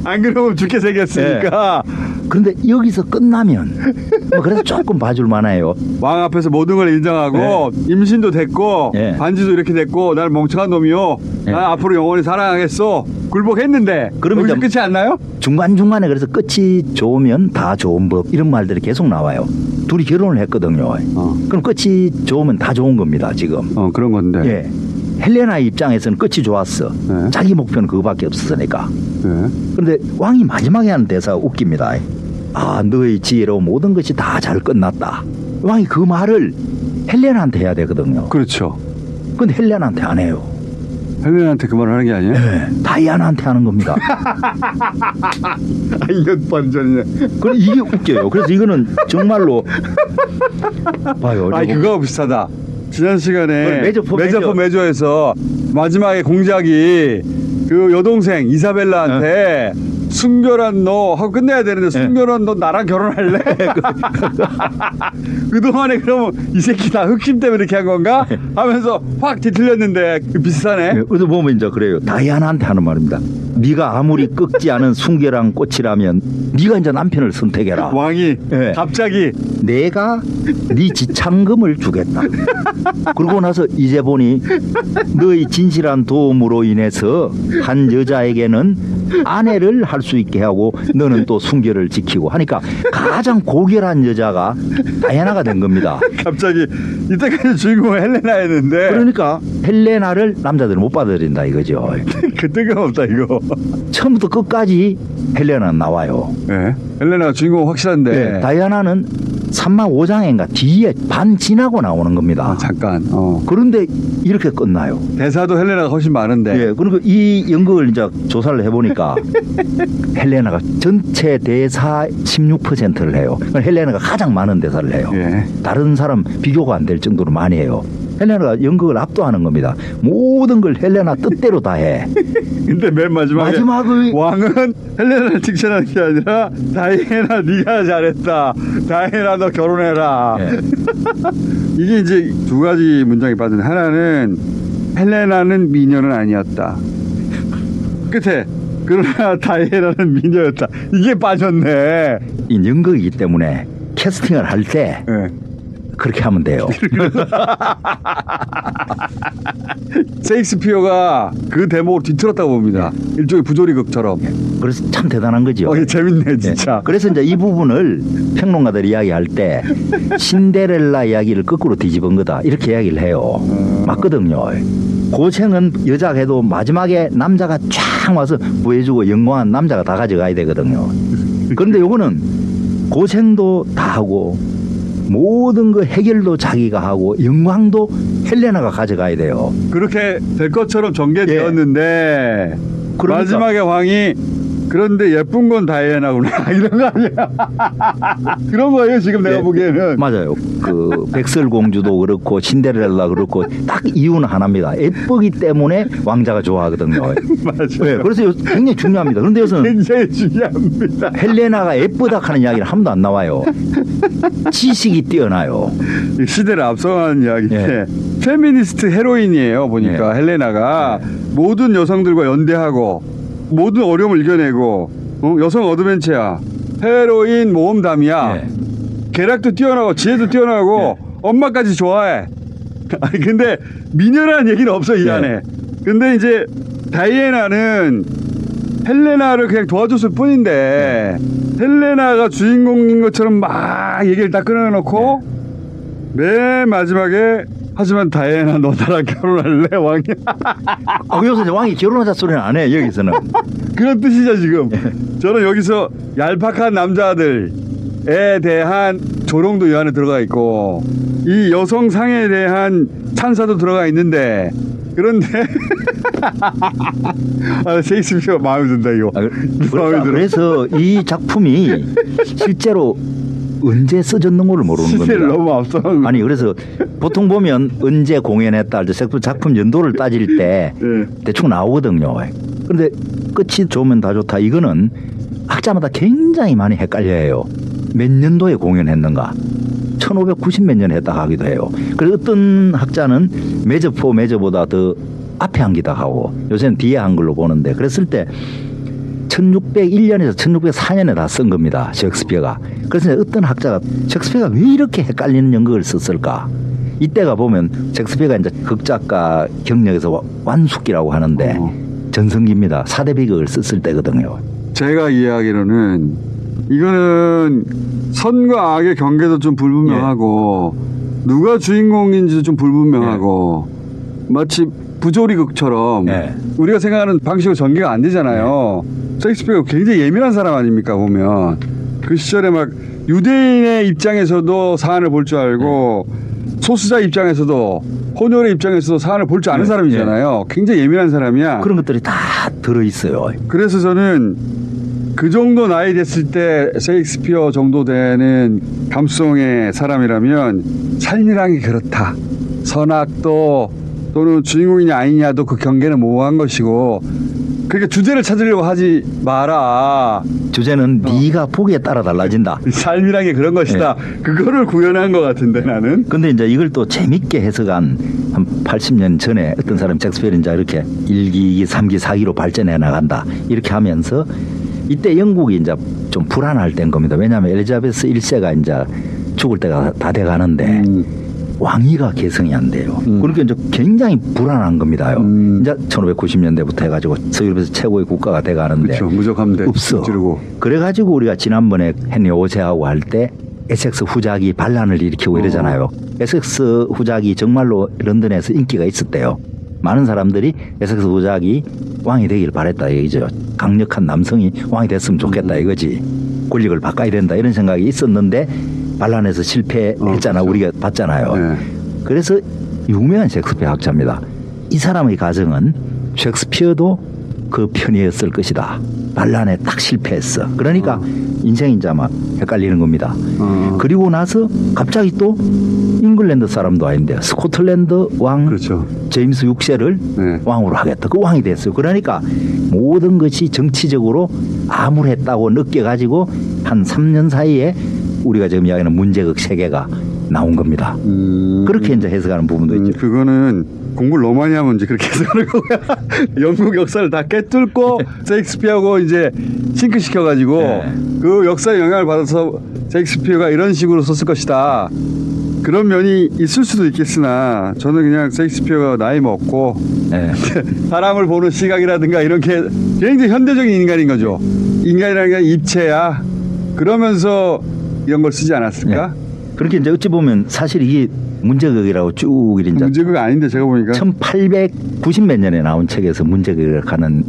안 그러면 죽게 생겼으니까. 그런데 여기서 끝나면 뭐 그래서 조금 봐줄 만해요. 왕 앞에서 모든 걸 인정하고 임신도 됐고 네. 반지도 이렇게 됐고 날 멍청한 놈이요. 네. 난 앞으로 영원히 사랑하겠어. 굴복했는데 그러면 여기서 이제 끝이 안 나요? 중간중간에 그래서 끝이 좋으면 다 좋은 법 이런 말들이 계속 나와요. 둘이 결혼을 했거든요. 그럼 끝이 좋으면 다 좋은 겁니다, 지금. 그런 건데. 예. 헬레나 입장에서는 끝이 좋았어. 네. 자기 목표는 그거밖에 없었으니까. 네. 그런데 왕이 마지막에 하는 대사가 웃깁니다. 아, 너의 지혜로 모든 것이 다 잘 끝났다. 왕이 그 말을 헬레나한테 해야 되거든요. 그렇죠. 근데 헬레나한테 안 해요. 헬레나한테 그 말을 하는 게 아니에요? 네. 다이아나한테 하는 겁니다. 이건 반전이네. 그럼 이게 웃겨요. 그래서 이거는 정말로 봐요. 그거하고 비슷하다. 지난 시간에 메조포 메조에서 마지막에 공작이 그 여동생 이사벨라한테 순결한 너 하고 끝내야 되는데 순결한 너 나랑 결혼할래? 그동안에 그러면 이 새끼 다 흑심 때문에 이렇게 한 건가? 하면서 확 뒤틀렸는데 비슷하네. 그래서 보면 이제 그래요. 다이아나한테 하는 말입니다. 네가 아무리 꺾지 않은 순결한 꽃이라면 네가 이제 남편을 선택해라. 왕이 네. 갑자기 내가 네 지창금을 주겠다. 그러고 나서 이제 보니 너의 진실한 도움으로 인해서 한 여자에게는 아내를 할 수 있게 하고 너는 또 순결을 지키고 하니까 가장 고결한 여자가 다이아나가 된 겁니다. 갑자기 이때까지 주인공은 헬레나였는데 그러니까 헬레나를 남자들은 못 받아들인다 이거죠. 그 뜬금없다 이거. 처음부터 끝까지 헬레나는 나와요. 네. 헬레나가 주인공 확실한데 네, 다이아나는 3만 5장인가 뒤에 반 지나고 나오는 겁니다. 잠깐. 그런데 이렇게 끝나요. 대사도 헬레나가 훨씬 많은데. 예, 그리고 이 연극을 이제 조사를 해보니까 헬레나가 전체 대사 16%를 해요. 헬레나가 가장 많은 대사를 해요. 예. 다른 사람 비교가 안 될 정도로 많이 해요. 헬레나가 연극을 압도하는 겁니다. 모든 걸 헬레나 뜻대로 다 해. 근데 맨 마지막에 마지막의 왕은 헬레나를 칭찬하는 게 아니라 다이애나 네가 잘했다. 다이애나 너 결혼해라. 예. 이게 이제 두 가지 문장이 빠진 하나는 헬레나는 미녀는 아니었다. 끝에 그러나 다이애나는 미녀였다. 이게 빠졌네. 이 연극이기 때문에 캐스팅을 할 때 예. 그렇게 하면 돼요. 셰익스피어가 그 대목을 뒤틀었다고 봅니다. 일종의 부조리극처럼. 그래서 참 대단한 거죠. 이게 재밌네 진짜. 그래서 이제 이 부분을 평론가들이 이야기할 때 신데렐라 이야기를 거꾸로 뒤집은 거다 이렇게 이야기를 해요. 맞거든요. 고생은 여자가 해도 마지막에 남자가 쫙 와서 구해주고 영광한 남자가 다 가져가야 되거든요. 그런데 요거는 고생도 다 하고 모든 그 해결도 자기가 하고 영광도 헬레나가 가져가야 돼요. 그렇게 될 것처럼 전개되었는데 그러니까. 마지막에 왕이 그런데 예쁜 건 다이애나구나 이런 거 아니야? 그런 거예요 지금 내가 보기에는. 맞아요. 그 백설공주도 그렇고 신데렐라 그렇고 딱 이유는 하나입니다. 예쁘기 때문에 왕자가 좋아하거든요. 맞아요. 네, 그래서 굉장히 중요합니다. 그런데 여기서는 굉장히 중요합니다. 헬레나가 예쁘다 하는 이야기는 한 번도 안 나와요. 지식이 뛰어나요. 시대를 앞서가는 이야기인데 페미니스트 헤로인이에요 보니까 헬레나가 모든 여성들과 연대하고 모든 어려움을 이겨내고 여성 어드벤처야. 헤로인 모험담이야. 계략도 뛰어나고 지혜도 뛰어나고 엄마까지 좋아해. 아니 근데 미녀라는 얘기는 없어 이 네. 안에. 근데 이제 다이애나는 헬레나를 그냥 도와줬을 뿐인데 헬레나가 주인공인 것처럼 막 얘기를 다 끊어놓고 맨 마지막에 하지만 다이애나 너 나랑 결혼할래 왕이야. 여기서 이제 왕이 결혼하자 소리는 안 해. 여기서는. 그런 뜻이죠 지금. 저는 여기서 얄팍한 남자들에 대한 조롱도 이 안에 들어가 있고 이 여성상에 대한 찬사도 들어가 있는데 그런데 셰익스피어 마음에 든다 이거. 마음에 들어. 그래서 이 작품이 실제로 언제 써졌는 걸 모르는 시대를 겁니다. 너무 앞서는 아니 그래서 보통 보면 언제 공연했다 작품 연도를 따질 때 예. 대충 나오거든요. 그런데 끝이 좋으면 다 좋다. 이거는 학자마다 굉장히 많이 헷갈려해요. 몇 년도에 공연했는가? 1590 몇 년에 했다 하기도 해요. 그래서 어떤 학자는 메저보다 더 앞에 한 기다 하고 요새는 뒤에 한 걸로 보는데 그랬을 때 1601년에서 1604년에 다 쓴 겁니다. 셰익스피어가. 그래서 어떤 학자가 셰익스피어가 왜 이렇게 헷갈리는 연극을 썼을까? 이때가 보면 셰익스피어가 이제 극작가 경력에서 완숙기라고 하는데 전성기입니다. 4대 비극을 썼을 때거든요. 제가 이해하기로는 이거는 선과 악의 경계도 좀 불분명하고 누가 주인공인지도 좀 불분명하고 마치 부조리극처럼 우리가 생각하는 방식으로 전개가 안 되잖아요. 셰익스피어가 굉장히 예민한 사람 아닙니까 보면 그 시절에 막 유대인의 입장에서도 사안을 볼 줄 알고 소수자 입장에서도 혼혈의 입장에서도 사안을 볼 줄 아는 사람이잖아요. 굉장히 예민한 사람이야. 그런 것들이 다 들어있어요. 그래서 저는 그 정도 나이 됐을 때 셰익스피어 정도 되는 감수성의 사람이라면 삶이란 게 그렇다. 선악도 또는 주인공이냐 아니냐도 그 경계는 모호한 것이고 그러니까 주제를 찾으려고 하지 마라. 주제는 네가 보기에 따라 달라진다. 삶이란 게 그런 것이다. 그거를 구현한 것 같은데 나는. 근데 이제 이걸 또 재밌게 해석한 한 80년 전에 어떤 사람 셰익스피어는 이제 이렇게 1기, 2기, 3기, 4기로 발전해 나간다. 이렇게 하면서 이때 영국이 이제 좀 불안할 때인 겁니다. 왜냐하면 엘리자베스 1세가 이제 죽을 때가 다 돼 가는데 왕위가 개성이 안 돼요. 그러니까 이제 굉장히 불안한 겁니다요. 이제 1590년대부터 해가지고 서유럽에서 최고의 국가가 돼 가는데 그렇죠. 무적함대 없어. 찌르고. 그래가지고 우리가 지난번에 헨리 5세하고 할 때 에섹스 후작이 반란을 일으키고 이러잖아요. 에섹스 후작이 정말로 런던에서 인기가 있었대요. 많은 사람들이 에섹스 후작이 왕이 되길 바랬다 이거죠. 강력한 남성이 왕이 됐으면 좋겠다 이거지. 권력을 바꿔야 된다 이런 생각이 있었는데 반란에서 실패했잖아. 그렇죠. 우리가 봤잖아요. 네. 그래서 유명한 셰익스피어 학자입니다. 이 사람의 가정은 셰익스피어도 그 편이었을 것이다. 반란에 딱 실패했어. 그러니까 인생이 이제 막 헷갈리는 겁니다. 그리고 나서 갑자기 또 잉글랜드 사람도 아닌데 스코틀랜드 왕 그렇죠. 제임스 6세를 네. 왕으로 하겠다. 그 왕이 됐어요. 그러니까 모든 것이 정치적으로 암울했다고 느껴가지고 한 3년 사이에 우리가 지금 이야기하는 문제극 세계가 나온 겁니다. 그렇게 이제 해석하는 부분도 있죠. 그거는 공부를 너무 많이 하면 이제 그렇게 해석하는 거야. 영국 역사를 다 깨뚫고 셰익스피어하고 이제 싱크시켜가지고 그 역사의 영향을 받아서 셰익스피어가 이런 식으로 썼을 것이다. 그런 면이 있을 수도 있겠으나 저는 그냥 셰익스피어가 나이 먹고 사람을 보는 시각이라든가 이런 게 굉장히 현대적인 인간인 거죠. 인간이라는 게 입체야. 그러면서 이런 걸 쓰지 않았을까? 그렇게 이제 어찌 보면 사실 이게 문제극이라고 쭉 이제 문제가 아닌데 제가 보니까 1890 몇 년에 나온 책에서 문제극이라는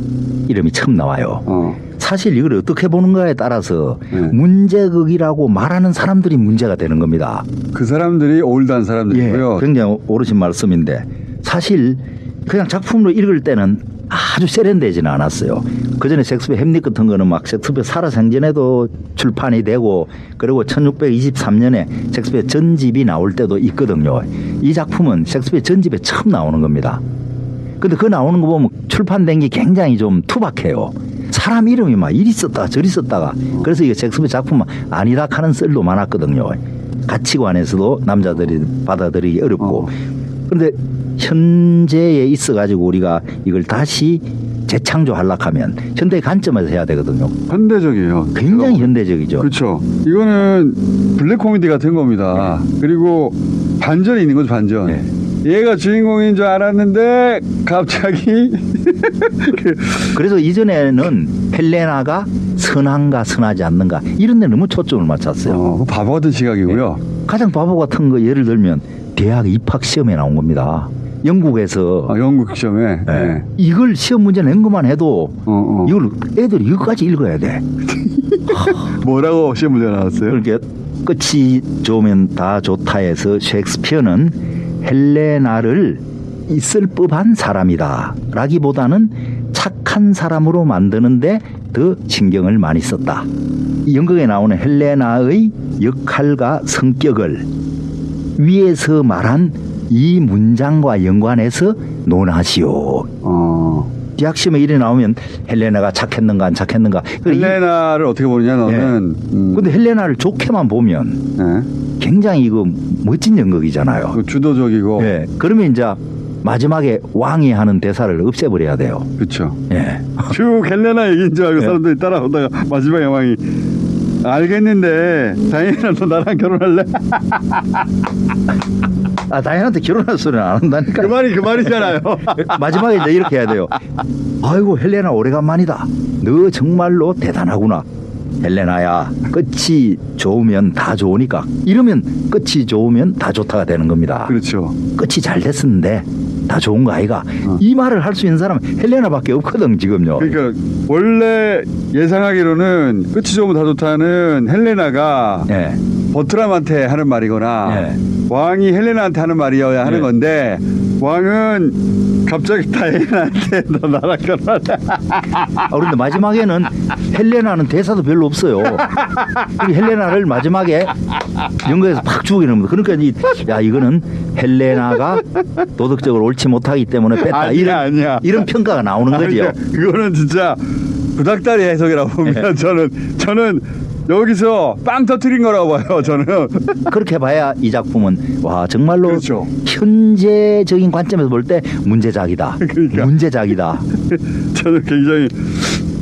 이름이 처음 나와요. 사실 이걸 어떻게 보는가에 따라서 문제극이라고 말하는 사람들이 문제가 되는 겁니다. 그 사람들이 올드한 사람들이고요. 굉장히 오르신 말씀인데 사실 그냥 작품으로 읽을 때는 아주 세련되지는 않았어요. 그 전에 셰익스피어 햄릿 같은 거는 막 셰익스피어 살아생전에도 출판이 되고 그리고 1623년에 셰익스피어 전집이 나올 때도 있거든요. 이 작품은 셰익스피어 전집에 처음 나오는 겁니다. 근데 그 나오는 거 보면 출판된 게 굉장히 좀 투박해요. 사람 이름이 막 이리 썼다가 저리 썼다가 그래서 이게 셰익스피어 작품은 아니다 하는 썰도 많았거든요. 가치관에서도 남자들이 받아들이기 어렵고 그런데 현재에 있어가지고 우리가 이걸 다시 재창조하려고 하면 현대의 관점에서 해야 되거든요. 현대적이에요. 굉장히 현대적이죠. 그렇죠. 이거는 블랙 코미디 같은 겁니다. 그리고 반전이 있는 거죠, 반전. 네. 얘가 주인공인 줄 알았는데 갑자기 그래서 이전에는 헬레나가 선한가 선하지 않는가 이런 데 너무 초점을 맞췄어요. 바보 같은 시각이고요. 가장 바보 같은 거 예를 들면 대학 입학 시험에 나온 겁니다. 영국에서 영국 시험에. 네. 네. 이걸 시험 문제 낸 것만 해도 이걸 애들이 이거까지 읽어야 돼. 뭐라고 시험 문제 나왔어요? 그렇게 끝이 좋으면 다 좋다에서 셰익스피어는 헬레나를 있을 법한 사람이다 라기보다는 착한 사람으로 만드는데 더 신경을 많이 썼다. 이 연극에 나오는 헬레나의 역할과 성격을 위에서 말한 이 문장과 연관해서 논하시오. 대학 시험에 이래 나오면 헬레나가 착했는가 안 착했는가. 헬레나를 어떻게 보느냐 너는. 근데 헬레나를 좋게만 보면 네. 굉장히 이거 멋진 연극이잖아요. 주도적이고. 예. 그러면 이제 마지막에 왕이 하는 대사를 없애버려야 돼요. 그렇죠. 예. 쭉 헬레나 얘기인 줄 알고 사람들이 따라오다가 마지막에 왕이 알겠는데 다이애나 너 나랑 결혼할래? 아, 다이애나한테 결혼할 소리는 안 한다니까. 그 말이잖아요. 마지막에 이제 이렇게 해야 돼요. 아이고 헬레나 오래간만이다. 너 정말로 대단하구나. 헬레나야 끝이 좋으면 다 좋으니까 이러면 끝이 좋으면 다 좋다가 되는 겁니다. 그렇죠. 끝이 잘 됐었는데 다 좋은 거 아이가. 이 말을 할 수 있는 사람은 헬레나밖에 없거든 지금요. 그러니까 원래 예상하기로는 끝이 좋으면 다 좋다는 헬레나가 예. 버트람한테 하는 말이거나 예. 왕이 헬레나한테 하는 말이어야 하는 예. 건데 왕은 갑자기 다이애나한테 너 나랑 결혼할래? 그런데 마지막에는 헬레나는 대사도 별로 없어요. 그 헬레나를 마지막에 연극에서 팍 죽이는 겁니다. 그러니까 이거는 헬레나가 도덕적으로 옳지 못하기 때문에 뺐다. 아니야. 이런 평가가 나오는 거죠. 그러니까 그거는 진짜 구닥다리 해석이라고 봅니다. 예. 저는 여기서 빵 터트린 거라고 봐요. 저는. 그렇게 봐야 이 작품은 와 정말로 그렇죠. 현재적인 관점에서 볼 때 문제작이다. 그러니까. 문제작이다. 저는 굉장히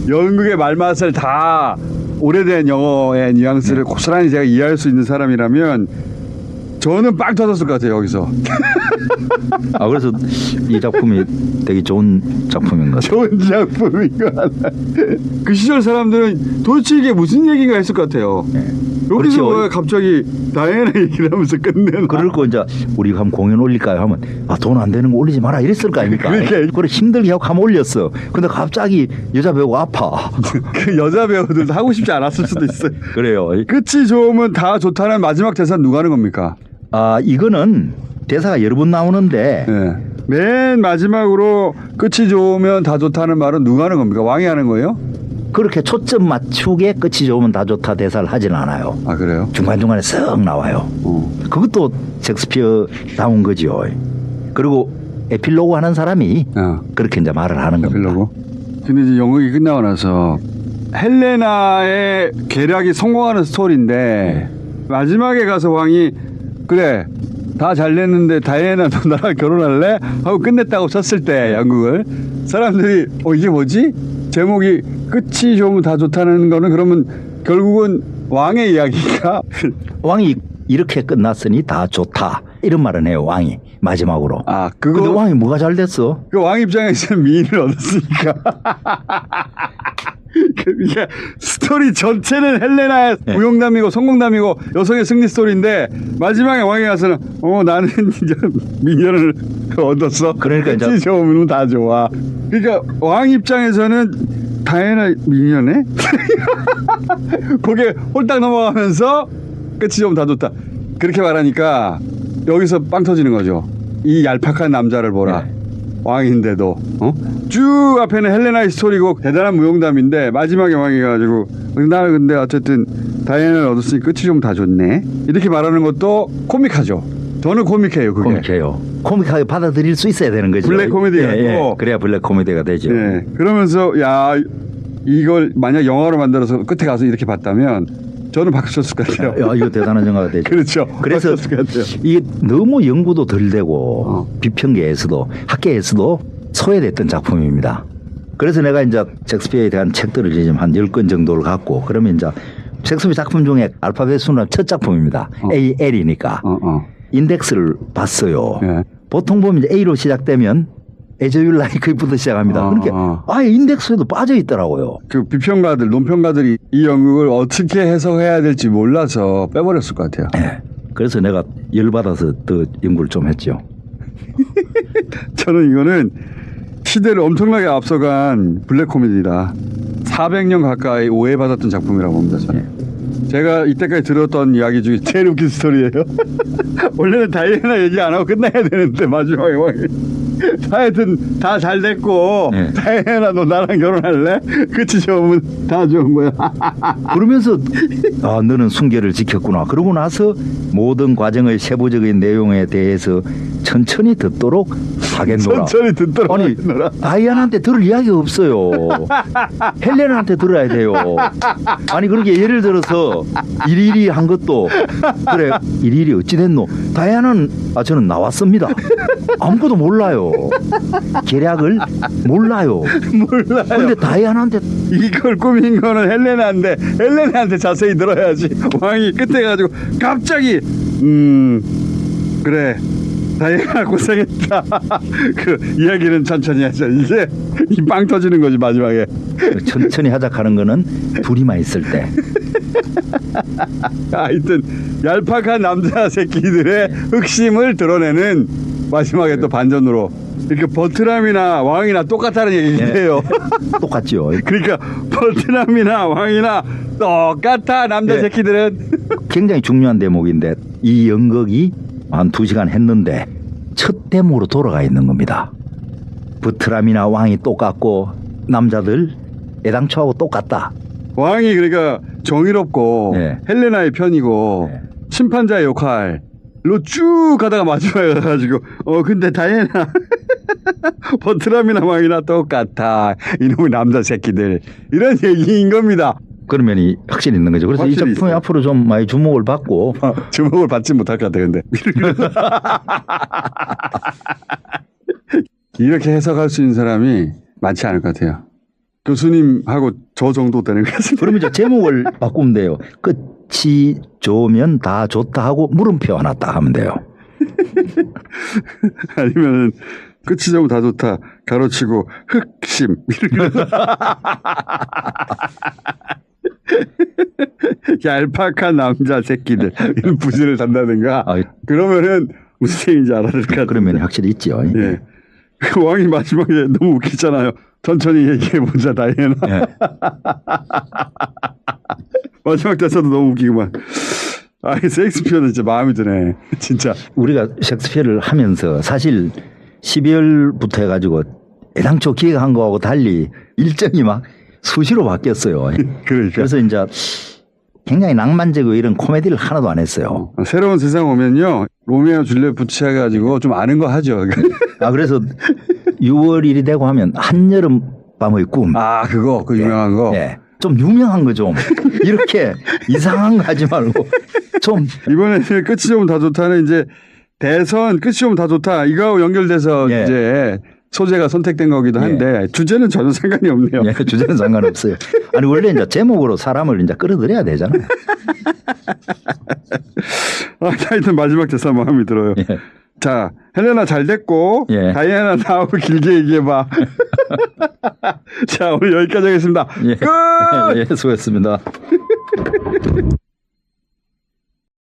연극의 말맛을 다 오래된 영어의 뉘앙스를 고스란히 제가 이해할 수 있는 사람이라면 저는 빵 터졌을 것 같아요. 여기서. 그래서 이 작품이 되게 좋은 작품인 것 같아요. 좋은 작품인 것 같아요. 그 시절 사람들은 도대체 이게 무슨 얘기가 했을 것 같아요. 여기서 그렇죠. 왜 갑자기 다이애나 얘기를 하면서 끝내나. 그럴 거 이제 우리가 한번 공연 올릴까요 하면 돈 안 되는 거 올리지 마라 이랬을 거 아닙니까? 그러니까. 그래 힘들게 하고 한번 올렸어. 근데 갑자기 여자 배우가 아파. 그 여자 배우들도 하고 싶지 않았을 수도 있어요. 그래요. 끝이 좋으면 다 좋다는 마지막 대사는 누가 하는 겁니까? 이거는 대사가 여러 번 나오는데 네. 맨 마지막으로 끝이 좋으면 다 좋다는 말은 누가 하는 겁니까? 왕이 하는 거예요? 그렇게 초점 맞추게 끝이 좋으면 다 좋다 대사를 하진 않아요. 아 그래요? 중간중간에 쓱 나와요. 그것도 셰익스피어 다운 거죠. 그리고 에필로그 하는 사람이 그렇게 이제 말을 하는 겁니다. 에필로그. 근데 이제 연극이 끝나고 나서 헬레나의 계략이 성공하는 스토리인데 마지막에 가서 왕이 그래 다 잘 됐는데 다이애나 너 나랑 결혼할래? 하고 끝냈다고 쳤을 때 연극을 사람들이 이게 뭐지? 제목이 끝이 좋으면 다 좋다는 거는 그러면 결국은 왕의 이야기가 왕이 이렇게 끝났으니 다 좋다 이런 말은 해요. 왕이 마지막으로. 근데 왕이 뭐가 잘 됐어? 그 왕 입장에서는 미인을 얻었으니까. 그러니까 스토리 전체는 헬레나의 무용담이고 성공담이고 여성의 승리 스토리인데 마지막에 왕이 가서는 나는 이제 미녀를 얻었어. 그러니까 끝이 좋으면 다 좋아. 그러니까 왕 입장에서는 다이애나 미녀네. 그게 홀딱 넘어가면서 끝이 좋으면 다 좋다. 그렇게 말하니까 여기서 빵 터지는 거죠. 이 얄팍한 남자를 보라. 네. 왕인데도 쭉 앞에는 헬레나의 스토리고 대단한 무용담인데 마지막에 왕이 가지고 나 근데 어쨌든 다이애나를 얻었으니 끝이 좀 다 좋네 이렇게 말하는 것도 코믹하죠. 저는 코믹해요. 그게. 코믹해요. 코믹하게 받아들일 수 있어야 되는 거죠. 블랙 코미디가 있고 그래야 블랙 코미디가 되죠. 그러면서 야 이걸 만약 영화로 만들어서 끝에 가서 이렇게 봤다면 저는 박수 쳤을 것 같아요. 이거 대단한 영화가 되죠. 그렇죠. 그래서 이게 너무 연구도 덜 되고 비평계에서도 학계에서도 소외됐던 작품입니다. 그래서 내가 이제 셰익스피어에 대한 책들을 지금 한 10권 정도를 갖고 그러면 이제 셰익스피어 작품 중에 알파벳 순으로 첫 작품입니다. L이니까. 인덱스를 봤어요. 예. 보통 보면 이제 A로 시작되면 As You Like부터 시작합니다. 아, 그러니까 아예 인덱스에도 빠져 있더라고요. 그 비평가들, 논평가들이 이 연극을 어떻게 해석해야 될지 몰라서 빼버렸을 것 같아요. 예. 그래서 내가 열받아서 더 연구를 좀 했죠. 저는 이거는 시대를 엄청나게 앞서간 블랙 코미디다. 400년 가까이 오해받았던 작품이라고 봅니다. 저는. 제가 이때까지 들었던 이야기 중에 제일 웃긴 스토리예요. 원래는 다이애나 얘기 안 하고 끝나야 되는데 마지막에 하여튼 다 잘 됐고 네. 다이애나 너 나랑 결혼할래? 끝이 좋으면 다 좋은 거야. 그러면서 아 너는 순결을 지켰구나. 그러고 나서 모든 과정의 세부적인 내용에 대해서 천천히 듣도록 하겠노라. 천천히 듣도록 아니 하겠노라. 다이아나한테 들을 이야기가 없어요. 헬레나한테 들어야 돼요. 아니 그렇게 예를 들어서 일일이 한 것도 그래 일일이 어찌 됐노? 다이아나는 저는 나왔습니다. 아무것도 몰라요. 계략을 몰라요. 몰라요. 근데 다이아나한테 이걸 꾸민 거는 헬레나한테 자세히 들어야지. 왕이 끝에 가지고 갑자기 그래 다이애나 고생했다. 그 이야기는 천천히 하자. 이제 이 빵 터지는 거지 마지막에. 천천히 하작하는 거는 둘이만 있을 때. 하여튼 얄팍한 남자 새끼들의 흑심을 드러내는 마지막에 또 반전으로 이렇게 버트남이나 왕이나 똑같다는 얘기예요. 똑같죠. 그러니까 버트남이나 왕이나 똑같아 남자 네. 새끼들은. 굉장히 중요한 대목인데 이 연극이 한 2시간 했는데 첫 대목으로 돌아가 있는 겁니다. 버트람이나 왕이 똑같고 남자들 애당초하고 똑같다. 왕이 그러니까 정의롭고 네. 헬레나의 편이고 네. 심판자의 역할로 쭉 가다가 마지막에 가가지고 근데 다이애나 버트남이나 왕이나 똑같아 이놈의 남자 새끼들 이런 얘기인 겁니다. 그러면 이 확실히 있는 거죠. 그래서 이 확실히 작품이 있어요. 앞으로 좀 많이 주목을 받고 주목을 받지 못할 것 같아 근데 이렇게 해석할 수 있는 사람이 많지 않을 것 같아요. 교수님하고 저 정도 되는 것 같습니다. 그러면 이제 제목을 바꾸면 돼요. 끝이 좋으면 다 좋다 하고 물음표 하나 딱 하면 돼요. 아니면은 끝이 좀 다 좋다 가로치고 흑심 얄팍한 남자 새끼들 이런 부지를 단다든가 아, 그러면은 무슨 얘기인지 알아들 것 같아요. 그러면 확실히 있죠. 예. 그 왕이 마지막에 너무 웃기잖아요. 천천히 얘기해보자 다이애나. 예. 마지막 대사도 너무 웃기구만. 아, 셰익스피어는 진짜 마음이 드네. 진짜. 우리가 셰익스피어를 하면서 사실 12월부터 해가지고 애당초 기획한 거하고 달리 일정이 막 수시로 바뀌었어요. 그러니까. 그래서 이제 굉장히 낭만적이고 이런 코미디를 하나도 안 했어요. 새로운 세상 오면요. 로미오 줄리엣 붙여가지고 좀 아는 거 하죠. 그래서 6월 1이 되고 하면 한여름 밤의 꿈. 아, 그거, 그 유명한 거. 예. 좀 유명한 거 좀. 이렇게 이상한 거 하지 말고 좀. 이번에는 끝이 좀 다 좋다는 이제 대선 끝이 좀 다 좋다. 이거하고 연결돼서 예. 이제 소재가 선택된 거기도 한데 주제는 전혀 상관이 없네요. 예, 주제는 상관없어요. 아니, 원래 이제 제목으로 사람을 이제 끌어들여야 되잖아요. 하여튼 마지막 대사 마음이 들어요. 예. 자, 헬레나 잘 됐고 예. 다이애나 나하고 길게 얘기해봐. 자, 오늘 여기까지 하겠습니다. 예. 끝! 예, 수고했습니다.